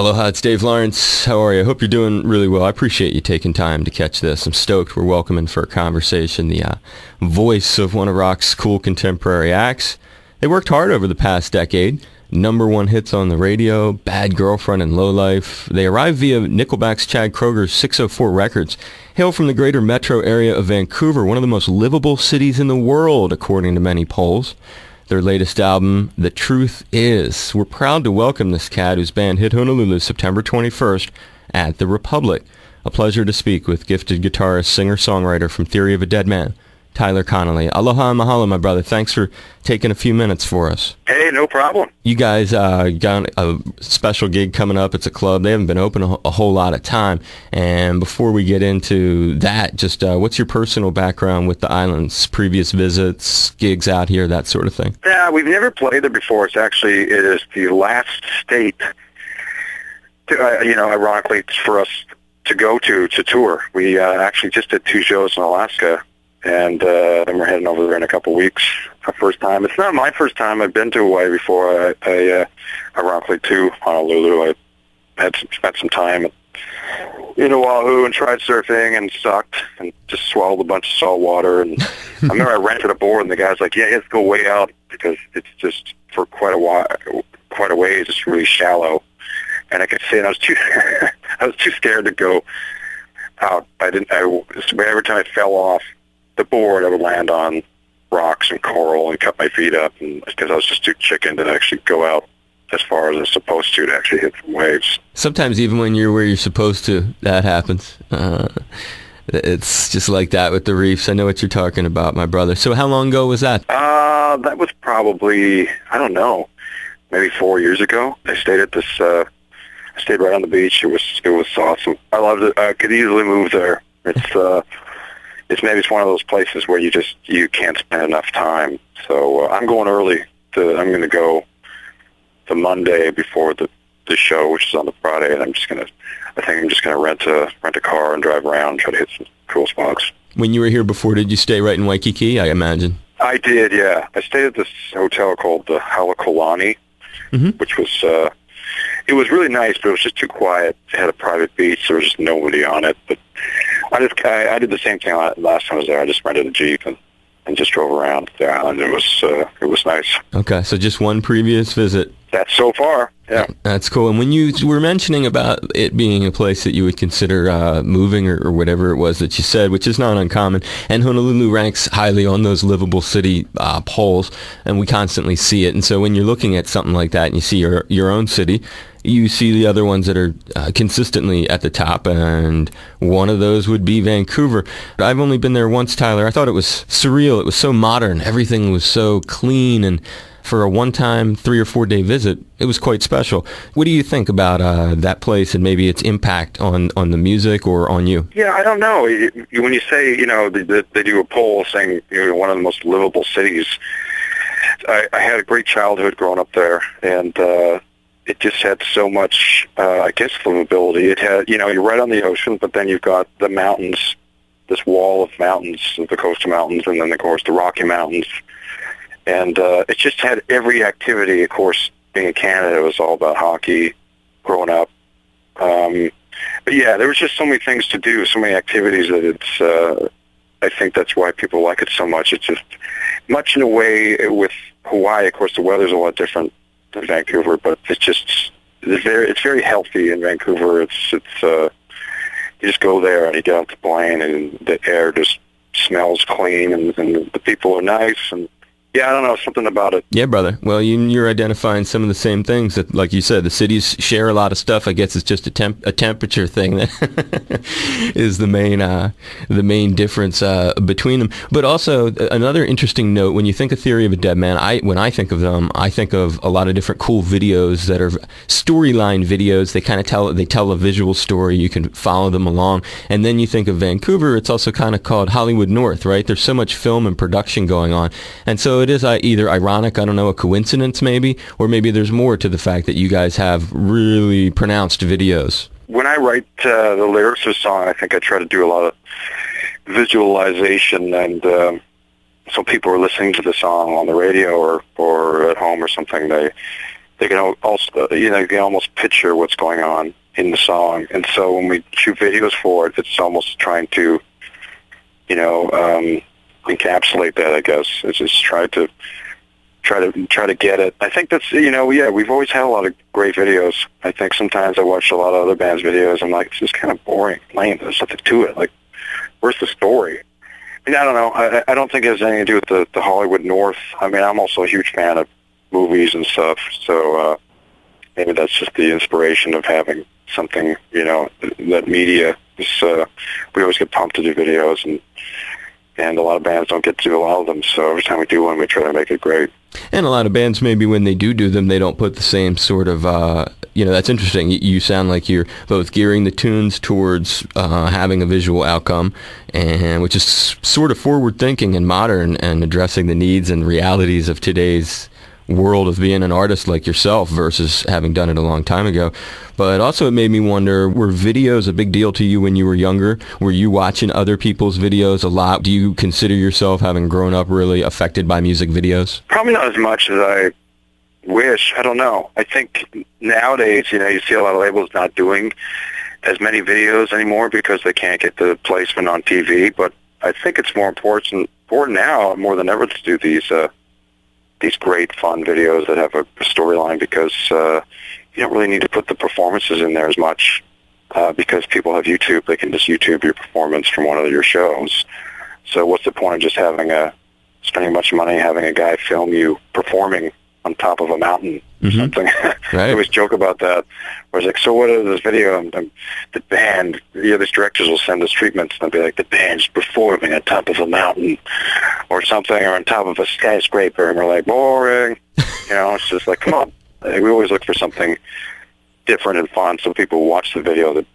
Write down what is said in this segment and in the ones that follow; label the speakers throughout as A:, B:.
A: Aloha, it's Dave Lawrence. How are you? I hope you're doing really well. I appreciate you taking time to catch this. I'm stoked we're welcoming for a conversation the voice of one of rock's cool contemporary acts. They worked hard over the past decade. #1 hits on the radio, Bad Girlfriend and Lowlife. They arrived via Nickelback's Chad Kroger's 604 Records. Hail from the greater metro area of Vancouver, one of the most livable cities in the world, according to many polls. Their latest album, The Truth Is. We're proud to welcome this cat whose band hit Honolulu September 21st at the Republic. A pleasure to speak with gifted guitarist, singer-songwriter from Theory of a Deadman, Tyler Connolly. Aloha and mahalo, my brother. Thanks for taking a few minutes for us.
B: Hey, no problem.
A: You guys got a special gig coming up. It's a club. They haven't been open a whole lot of time. And before we get into that, just what's your personal background with the islands? Previous visits, gigs out here, that sort of thing?
B: Yeah, we've never played there before. It is the last state, ironically, for us to go to tour. We actually just did 2 shows in Alaska. And then we're heading over there in a couple weeks. Our first time. It's not my first time. I've been to Hawaii before. I ironically, to Honolulu. I spent some time in Oahu and tried surfing and sucked and just swallowed a bunch of salt water. And I remember I rented a board, and the guy's like, "Yeah, you have to go way out because it's just for quite a ways. It's really shallow." And I could see, and I was too scared to go out. Every time I fell off the board, I would land on rocks and coral and cut my feet up, and because I was just too chicken to actually go out as far as I was supposed to actually hit some waves. Sometimes
A: even when you're where you're supposed to, that happens. It's just like that with the reefs. I know what you're talking about, my brother. So how long ago was that?
B: That was probably, I don't know, maybe 4 years ago. I stayed at this, I stayed right on the beach. It was awesome. I loved it. I could easily move there. It's maybe it's one of those places where you can't spend enough time. So I'm going early. I'm going to go the Monday before the show, which is on the Friday, and I think I'm just going to rent a car and drive around and try to hit some cool spots.
A: When you were here before, did you stay right in Waikiki, I imagine?
B: I did, yeah. I stayed at this hotel called the Halakolani, which was it was really nice, but it was just too quiet. It had a private beach. There was just nobody on it. But I did the same thing last time I was there. I just rented a Jeep and just drove around the island. It was nice.
A: Okay, so just one previous visit.
B: That's so far, yeah.
A: That's cool. And when you were mentioning about it being a place that you would consider moving or whatever it was that you said, which is not uncommon, and Honolulu ranks highly on those livable city polls, and we constantly see it. And so when you're looking at something like that and you see your own city, you see the other ones that are consistently at the top, and one of those would be Vancouver. I've only been there once, Tyler. I thought it was surreal. It was so modern. Everything was so clean, and for a one-time 3 or 4 day visit, it was quite special. What do you think about that place and maybe its impact on the music or on you?
B: Yeah, I don't know. When you say, they do a poll saying one of the most livable cities, I had a great childhood growing up there, and it just had so much, livability. It had, you're right on the ocean, but then you've got the mountains, this wall of mountains, the coastal mountains, and then, of course, the Rocky Mountains. And it just had every activity. Of course, being in Canada, it was all about hockey growing up. But yeah, there was just so many things to do, so many activities that it's, I think that's why people like it so much. It's just much in a way with Hawaii. Of course, the weather's a lot different than Vancouver, but it's very healthy in Vancouver. It's you just go there and you get off the plane and the air just smells clean and the people are nice and yeah, I don't know, something about it.
A: Yeah, brother. Well, you're identifying some of the same things that, like you said, the cities share a lot of stuff. I guess it's just a temperature thing that is the main difference between them. But also, another interesting note, when you think of Theory of a Deadman, when I think of them, I think of a lot of different cool videos that are storyline videos. They kind of tell a visual story. You can follow them along. And then you think of Vancouver, it's also kind of called Hollywood North, right? There's so much film and production going on. And so it is either ironic, I don't know, a coincidence maybe, or maybe there's more to the fact that you guys have really pronounced videos.
B: When I write the lyrics of a song, I think I try to do a lot of visualization, and so people are listening to the song on the radio or at home or something, they they can also, you can almost picture what's going on in the song. And so when we shoot videos for it, it's almost trying to, encapsulate that, I guess. It's just try to get it. I think that's, we've always had a lot of great videos. I think sometimes I watch a lot of other bands' videos. I'm like, it's just kind of boring, lame. There's nothing to it. Like, where's the story? I mean, I don't know. I don't think it has anything to do with the Hollywood North. I mean, I'm also a huge fan of movies and stuff, so maybe that's just the inspiration of having something, that media is, we always get pumped to do videos, and a lot of bands don't get to do a lot of them, so every time we do one, we try to make it great.
A: And a lot of bands, maybe when they do them, they don't put the same sort of, that's interesting. You sound like you're both gearing the tunes towards having a visual outcome, and which is sort of forward-thinking and modern and addressing the needs and realities of today's world of being an artist like yourself versus having done it a long time ago. But also it made me wonder, were videos a big deal to you when you were younger? Were you watching other people's videos a lot? Do you consider yourself, having grown up, really affected by music videos?
B: Probably not as much as I wish. I don't know. I think nowadays, you see a lot of labels not doing as many videos anymore because they can't get the placement on TV, but I think it's more important now more than ever to do these great fun videos that have a storyline, because you don't really need to put the performances in there as much because people have YouTube. They can just YouTube your performance from one of your shows. So what's the point of just spending a bunch of money having a guy film you performing on top of a mountain or something?
A: Right.
B: I always joke about that. Where it's like, so what is this video? The band, these directors will send us treatments, and they'll be like, the band's performing on top of a mountain or something, or on top of a skyscraper, and we're like, boring. It's just like, come on. We always look for something different and fun, so people watch the video that,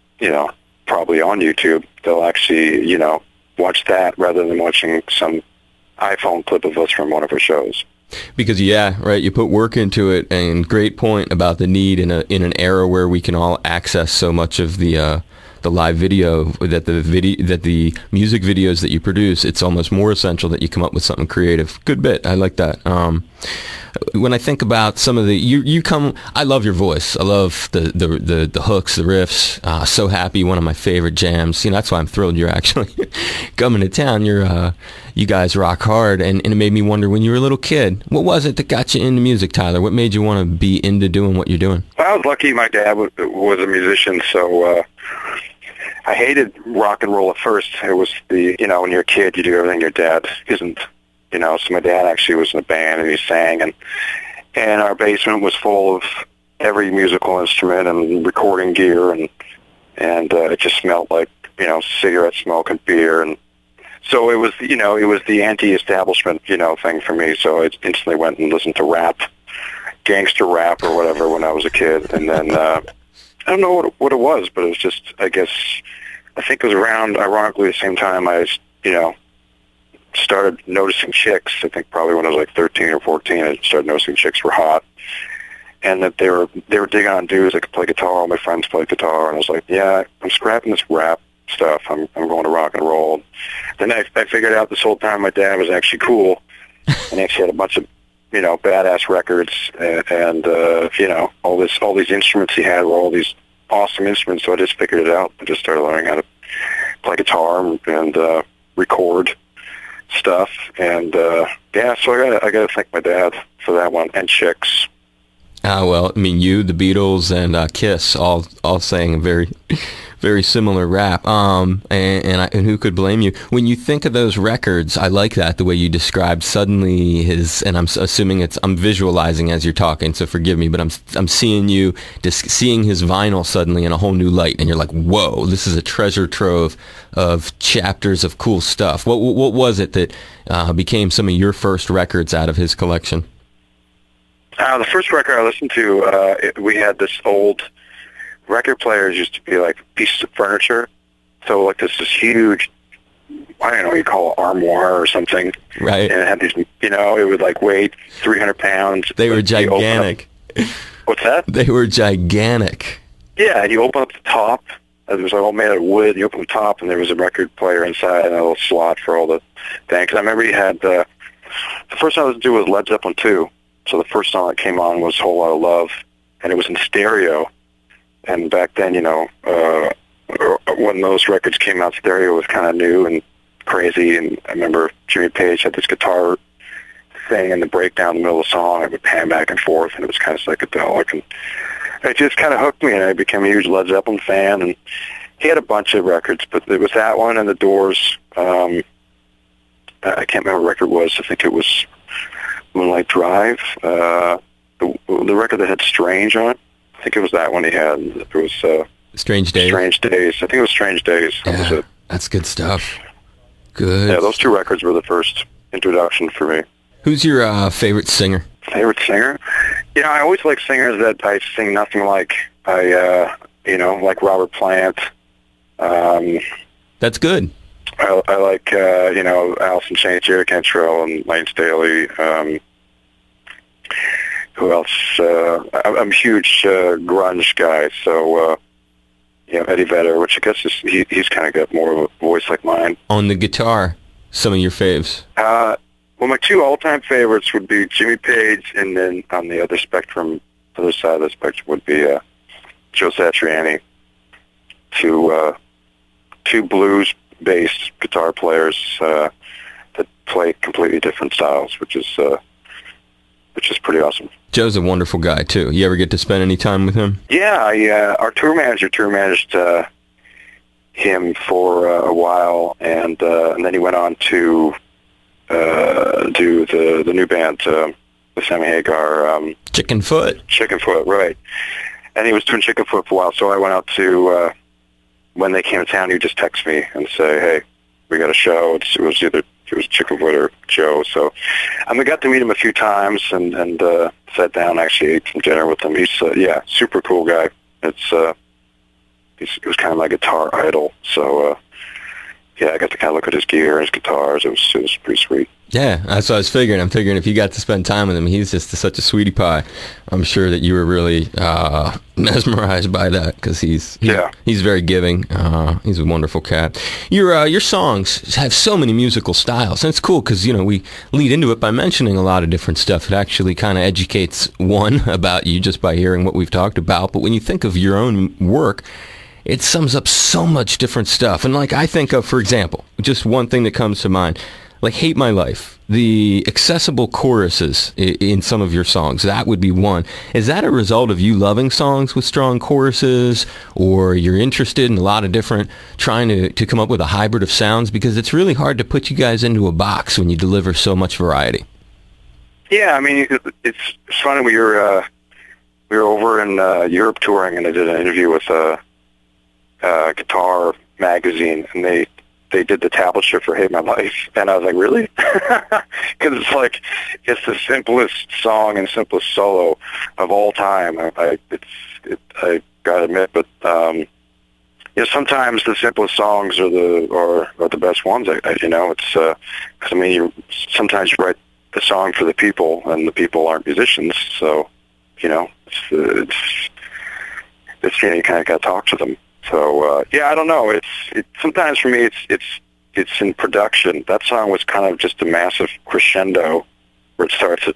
B: probably on YouTube, they'll actually, watch that rather than watching some iPhone clip of us from one of our shows.
A: Because you put work into it, and great point about the need in an era where we can all access so much of the live video, that the music videos that you produce, it's almost more essential that you come up with something creative. Good bit. I like that. When I think about some of I love your voice. I love the hooks, the riffs. So Happy, one of my favorite jams. That's why I'm thrilled you're actually coming to town. You guys rock hard, and it made me wonder, when you were a little kid, what was it that got you into music, Tyler? What made you want to be into doing what you're doing?
B: Well, I was lucky. My dad was a musician, so I hated rock and roll at first. It was when you're a kid, you do everything your dad isn't. So my dad actually was in a band, and he sang, and our basement was full of every musical instrument and recording gear, and it just smelled like, cigarette smoke and beer, and so it was, it was the anti-establishment, thing for me. So I instantly went and listened to rap, gangster rap or whatever when I was a kid, and then I don't know what it was, but it was just, I think it was around, ironically, the same time I, started noticing chicks. I think probably when I was like 13 or 14, I started noticing chicks were hot, and that they were digging on dudes that could play guitar. All my friends played guitar, and I was like, yeah, I'm scrapping this rap stuff. I'm going to rock and roll. Then I figured out this whole time my dad was actually cool, and he actually had a bunch of badass records, and all these instruments he had were all these awesome instruments. So I just figured it out. I just started learning how to play guitar and record stuff, and so I got to thank my dad for that one, and chicks.
A: Well, I mean, the Beatles, and Kiss all sang a very, very similar rap. And who could blame you? When you think of those records, I like that, the way you described suddenly and I'm assuming I'm visualizing as you're talking, so forgive me, but I'm seeing you seeing his vinyl suddenly in a whole new light, and you're like, whoa, this is a treasure trove of chapters of cool stuff. What was it that became some of your first records out of his collection?
B: The first record I listened to, we had this old record players used to be like pieces of furniture. So like this huge, I don't know what you call it, armoire or something.
A: Right.
B: And it had these, it would like weigh 300 pounds.
A: They were gigantic.
B: What's that?
A: They were gigantic.
B: Yeah, and you open up the top. It was all made out of wood. You open the top, and there was a record player inside and a little slot for all the things. I remember you had, the first one I listened to was Led Zeppelin 2. So the first song that came on was Whole Lot of Love, and it was in stereo. And back then, when those records came out, stereo was kind of new and crazy. And I remember Jimmy Page had this guitar thing in the breakdown in the middle of the song. It would pan back and forth, and it was kind of psychedelic. And it just kind of hooked me, and I became a huge Led Zeppelin fan. And he had a bunch of records, but it was that one and The Doors. I can't remember what record it was. I think it was Moonlight Drive. The record that had Strange on it. I think it was that one he had. It was
A: Strange Days.
B: Strange Days. I think it was Strange Days. That was it.
A: That's good stuff. Good.
B: Yeah, those two records were the first introduction for me.
A: Who's your favorite singer?
B: Favorite singer? I always like singers that I sing nothing like. Like Robert Plant.
A: That's good.
B: I like, Alice in Chains, Jerry Cantrell, and Lane Staley. Who else? I'm a huge grunge guy, so, Eddie Vedder, which I guess he's kind of got more of a voice like mine.
A: On the guitar, some of your faves?
B: Well, my two all-time favorites would be Jimmy Page, and then on the other side of the spectrum would be Joe Satriani. Two blues-based guitar players that play completely different styles, which is pretty awesome.
A: Joe's a wonderful guy too. You ever get to spend any time with him?
B: Yeah, our tour managed him for a while, and then he went on to do the new band with Sammy Hagar.
A: Chickenfoot,
B: right. And he was doing Chickenfoot for a while, so I went out to, when they came to town, he would just text me and say, hey, we got a show. It was Chickenfoot or Joe. So I got to meet him a few times and sat down, actually ate some dinner with him. He's, super cool guy. He was kind of my guitar idol. So, I got to kind of look at his gear and his guitars. It was pretty sweet. Yeah,
A: that's what I was figuring. I'm figuring if you got to spend time with him, he's just such a sweetie pie. I'm sure that you were really mesmerized by that because he's very giving. He's a wonderful cat. Your songs have so many musical styles, and it's cool because we lead into it by mentioning a lot of different stuff. It actually kind of educates one about you just by hearing what we've talked about. But when you think of your own work, it sums up so much different stuff. And I think of, for example, just one thing that comes to mind, like Hate My Life, the accessible choruses in some of your songs, that would be one. Is that a result of you loving songs with strong choruses, or you're interested in a lot of different, trying to come up with a hybrid of sounds? Because it's really hard to put you guys into a box when you deliver so much variety.
B: Yeah, I mean, it's funny. We were over in Europe touring, and I did an interview with Guitar magazine, and they did the tablature for Hate My Life, and I was like, really? Because it's the simplest song and simplest solo of all time. I gotta admit, but sometimes the simplest songs are the best ones. Sometimes you write a song for the people, and the people aren't musicians, so you kind of got to talk to them. So I don't know. It's sometimes for me it's in production. That song was kind of just a massive crescendo where it starts at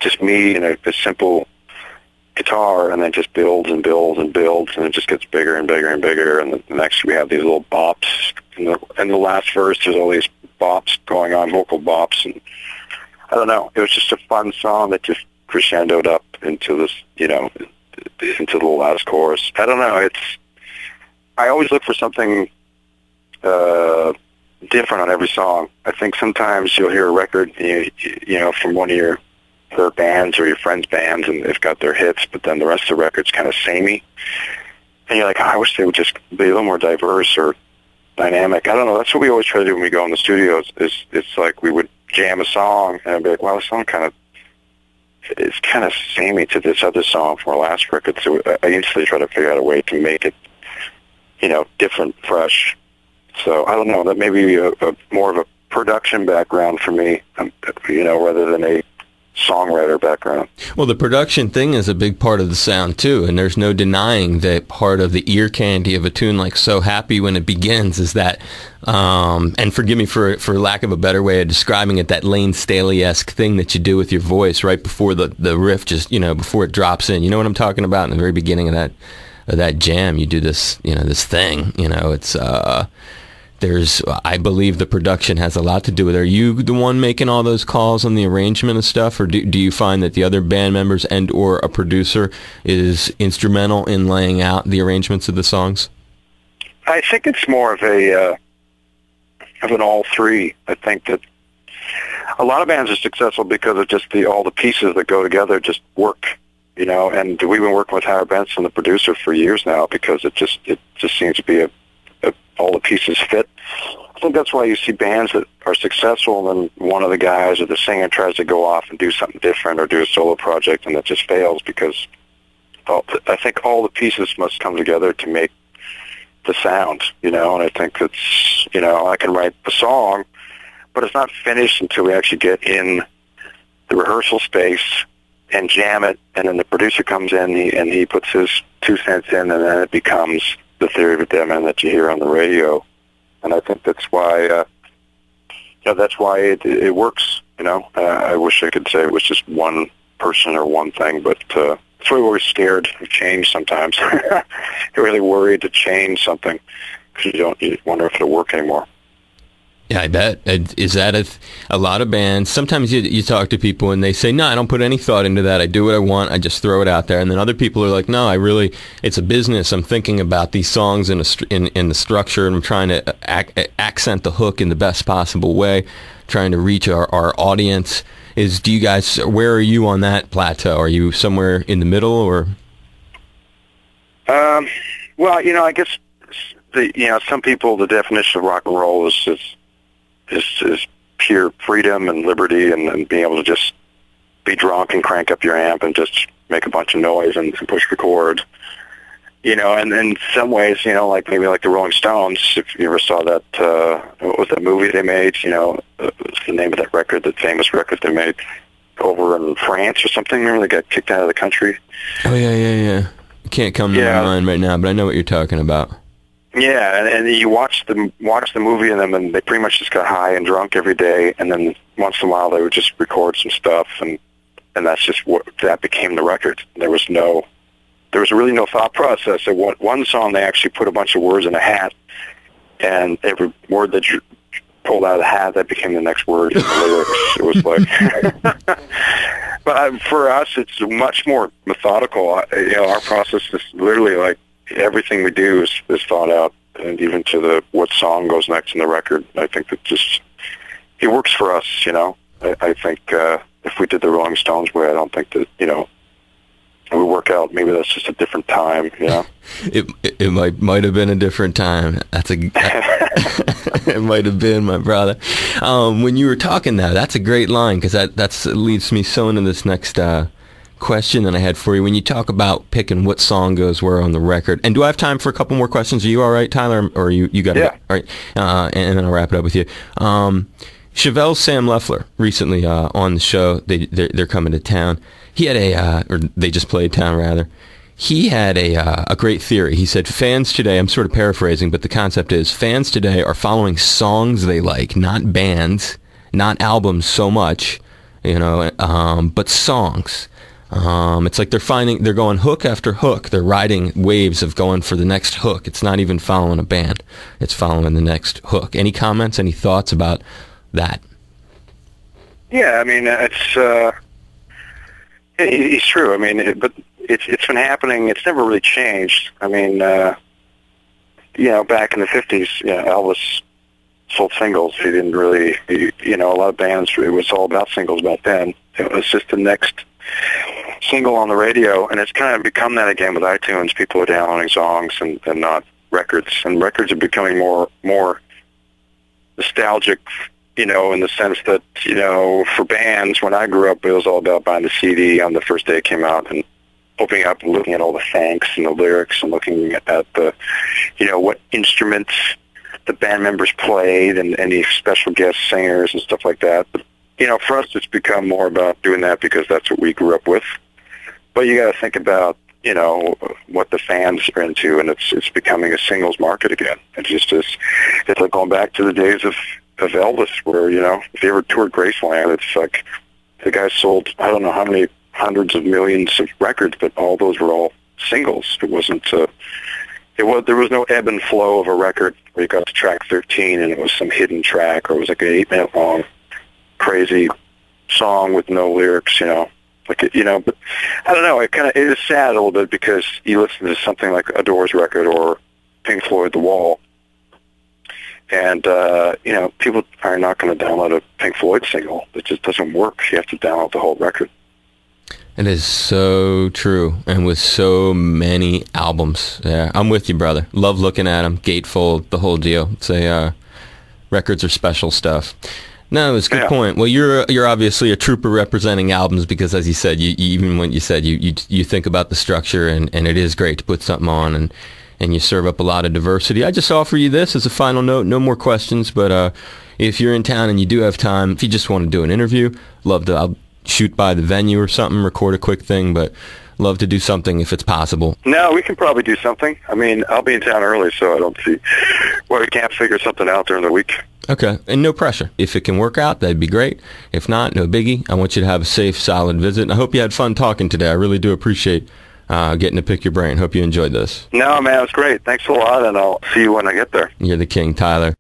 B: just me and a simple guitar, and then just builds and builds and builds, and it just gets bigger and bigger and bigger. And the next we have these little bops. In the last verse, there's all these bops going on, vocal bops, and I don't know. It was just a fun song that just crescendoed up into this, into the last chorus. I don't know. I always look for something different on every song. I think sometimes you'll hear a record, from one of your bands or your friends' bands, and they've got their hits, but then the rest of the record's kind of samey. And you're like, I wish they would just be a little more diverse or dynamic. I don't know. That's what we always try to do when we go in the studios. It's like we would jam a song, and I'd be like, well, this song it's kind of samey to this other song from our last record. So I instantly try to figure out a way to make it, different, fresh. So I don't know. That may be a more of a production background for me, rather than a songwriter background.
A: Well, the production thing is a big part of the sound too, and there's no denying that part of the ear candy of a tune like "So Happy When It Begins" is that, and forgive me for lack of a better way of describing it, that Lane Staley-esque thing that you do with your voice right before the riff, just before it drops in. You know what I'm talking about? In the very beginning of that jam, you do this this thing. It's I believe the production has a lot to do with it. Are you the one making all those calls on the arrangement of stuff, or do you find that the other band members and or a producer is instrumental in laying out the arrangements of the songs?
B: I think it's more of an all three. I think that a lot of bands are successful because of just all the pieces that go together just work, and we've been working with Howard Benson, the producer, for years now because it just seems to be all the pieces fit. I think that's why you see bands that are successful and then one of the guys or the singer tries to go off and do something different or do a solo project and that just fails because I think all the pieces must come together to make the sound, and I think it's, I can write the song, but it's not finished until we actually get in the rehearsal space and jam it, and then the producer comes in and he puts his 2 cents in, and then it becomes the Theory of a Deadman that you hear on the radio. And I think that's why it works, I wish I could say it was just one person or one thing, but that's why we're always scared of change sometimes. You're really worried to change something because you wonder if it'll work anymore.
A: Yeah, I bet. Is that a lot of bands? Sometimes you talk to people and they say, no, I don't put any thought into that. I do what I want. I just throw it out there. And then other people are like, no, it's a business. I'm thinking about these songs in the structure, and I'm trying to accent the hook in the best possible way, trying to reach our audience. Do you guys, where are you on that plateau? Are you somewhere in the middle or?
B: Well, I guess some people, the definition of rock and roll is pure freedom and liberty and being able to just be drunk and crank up your amp and just make a bunch of noise and push record. And in some ways, maybe like the Rolling Stones, if you ever saw that, what was that movie they made? What's the name of that record, that famous record they made over in France or something? Remember they got kicked out of the country?
A: Oh, yeah. Can't come to my mind right now, but I know what you're talking about.
B: Yeah, and you watch the movie and then they pretty much just got high and drunk every day, and then once in a while they would just record some stuff, and that's just that became the record. There was really no thought process. At one song they actually put a bunch of words in a hat, and every word that you pulled out of the hat, that became the next word in the lyrics. It was like, but for us, it's much more methodical. Our process is literally like, everything we do is thought out, and even to what song goes next in the record. I think that it works for us, I think if we did the Rolling Stones way, I don't think that, we work out. Maybe that's just a different time,
A: It might have been a different time. It might have been, my brother. When you were talking that's a great line, because that leads me so into this next question that I had for you. When you talk about picking what song goes where on the record, and do I have time for a couple more questions? Are you all right, Tyler, or you got it?
B: Yeah.
A: All right, and then I'll wrap it up with you. Chevelle's Sam Leffler recently on the show. They're coming to town. He had or they just played town rather. He had a great theory. He said fans today, I'm sort of paraphrasing, but the concept is fans today are following songs they like, not bands, not albums so much, but songs. It's like they're going hook after hook. They're riding waves of going for the next hook. It's not even following a band. It's following the next hook. Any comments, any thoughts about that?
B: Yeah, I mean, it's true. I mean, but it's been happening. It's never really changed. I mean, back in the 50s, Elvis sold singles. He didn't really, a lot of bands, it was all about singles back then. It was just the next single on the radio, and it's kind of become that again with iTunes. People are downloading songs and not records, and records are becoming more nostalgic, in the sense that, for bands, when I grew up, it was all about buying the CD on the first day it came out and opening up and looking at all the thanks and the lyrics and looking at the, what instruments the band members played and any special guest singers and stuff like that. But for us, it's become more about doing that because that's what we grew up with. But you got to think about, what the fans are into, and it's becoming a singles market again. It's like going back to the days of Elvis, where, if you ever toured Graceland, it's like the guy sold, I don't know how many hundreds of millions of records, but all those were all singles. It wasn't, there was no ebb and flow of a record where you got to track 13 and it was some hidden track, or it was like an 8-minute long crazy song with no lyrics, but I don't know, it is sad a little bit because you listen to something like a Doors record or Pink Floyd The Wall, and people are not going to download a Pink Floyd single. It just doesn't work. You have to download the whole record.
A: It is so true, and with so many albums. Yeah, I'm with you, brother. Love looking at them, gatefold, the whole deal. Records are special stuff. No, it's a good point. Well, you're obviously a trooper representing albums because, as you said, you even when you said you think about the structure, and it is great to put something on, and you serve up a lot of diversity. I just offer you this as a final note. No more questions, but if you're in town and you do have time, if you just want to do an interview, I'll shoot by the venue or something, record a quick thing, but love to do something if it's possible.
B: No, we can probably do something. I mean, I'll be in town early, so I don't see why we can't figure something out during the week.
A: Okay, and no pressure. If it can work out, that'd be great. If not, no biggie. I want you to have a safe, solid visit, and I hope you had fun talking today. I really do appreciate getting to pick your brain. Hope you enjoyed this.
B: No, man, it was great. Thanks a lot, and I'll see you when I get there.
A: You're the king, Tyler.